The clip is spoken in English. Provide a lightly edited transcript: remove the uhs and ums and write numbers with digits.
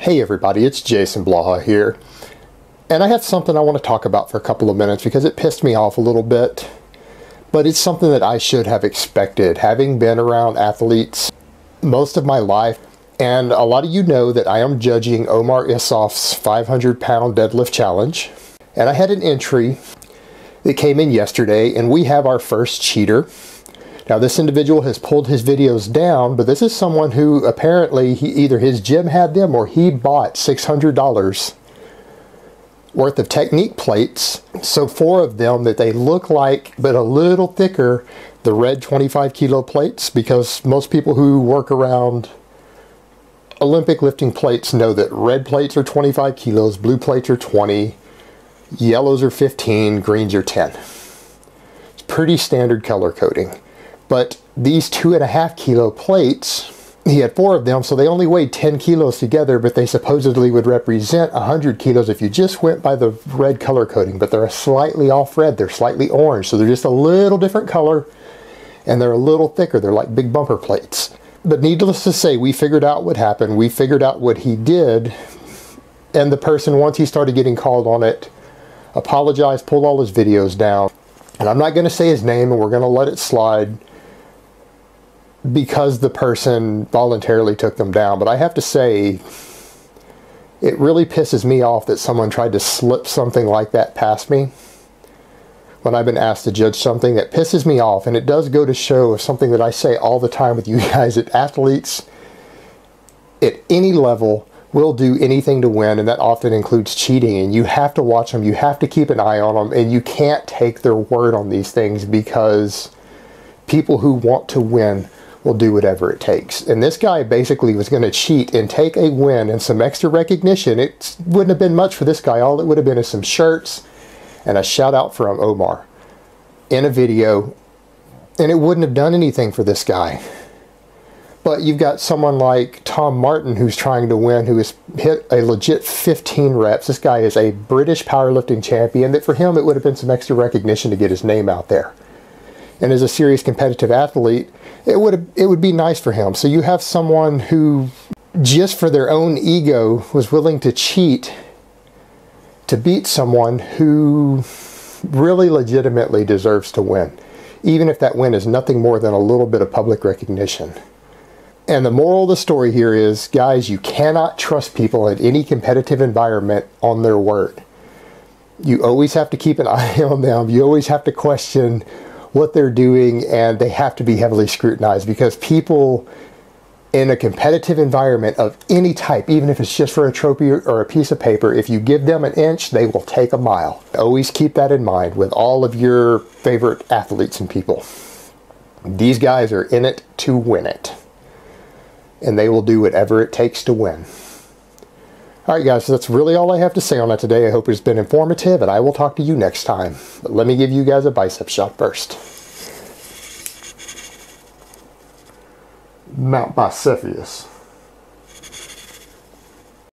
Hey everybody, it's Jason Blaha here, and I have something I want to talk about for a couple of minutes because it pissed me off a little bit, but it's something that I should have expected, having been around athletes most of my life. And a lot of you know that I am judging Omar Isufs' 500-pound deadlift challenge, and I had an entry that came in yesterday, and we have our first cheater. Now, this individual has pulled his videos down, but this is someone who apparently either his gym had them or he bought $600 worth of technique plates. So 4 of them that they look like, but a little thicker, the red 25 kilo plates, because most people who work around Olympic lifting plates know that red plates are 25 kilos, blue plates are 20, yellows are 15, greens are 10. It's pretty standard color coding. But these 2.5 kilo plates, he had 4 of them, so they only weighed 10 kilos together, but they supposedly would represent 100 kilos if you just went by the red color coding. But they're a slightly off red, they're slightly orange, so they're just a little different color, and they're a little thicker. They're like big bumper plates. But needless to say, we figured out what happened. We figured out what he did, and the person, once he started getting called on it, apologized, pulled all his videos down. And I'm not going to say his name, and we're going to let it slide, because the person voluntarily took them down. But I have to say, it really pisses me off that someone tried to slip something like that past me when I've been asked to judge something. That pisses me off, and it does go to show of something that I say all the time with you guys, that athletes at any level will do anything to win, and that often includes cheating, and you have to watch them, you have to keep an eye on them, and you can't take their word on these things, because people who want to win will do whatever it takes. And this guy basically was going to cheat and take a win and some extra recognition. It wouldn't have been much for this guy. All it would have been is some shirts and a shout out from Omar in a video, and it wouldn't have done anything for this guy. But you've got someone like Tom Martin who's trying to win, who has hit a legit 15 reps. This guy is a British powerlifting champion, that for him it would have been some extra recognition to get his name out there. And as a serious competitive athlete, it would be nice for him. So you have someone who, just for their own ego, was willing to cheat to beat someone who really legitimately deserves to win, even if that win is nothing more than a little bit of public recognition. And the moral of the story here is, guys, you cannot trust people in any competitive environment on their word. You always have to keep an eye on them. You always have to question what they're doing, and they have to be heavily scrutinized, because people in a competitive environment of any type, even if it's just for a trophy or a piece of paper, if you give them an inch, they will take a mile. Always keep that in mind with all of your favorite athletes and people. These guys are in it to win it, and they will do whatever it takes to win. Alright guys, so that's really all I have to say on that today. I hope it's been informative, and I will talk to you next time. But let me give you guys a bicep shot first. Mount Bicephus.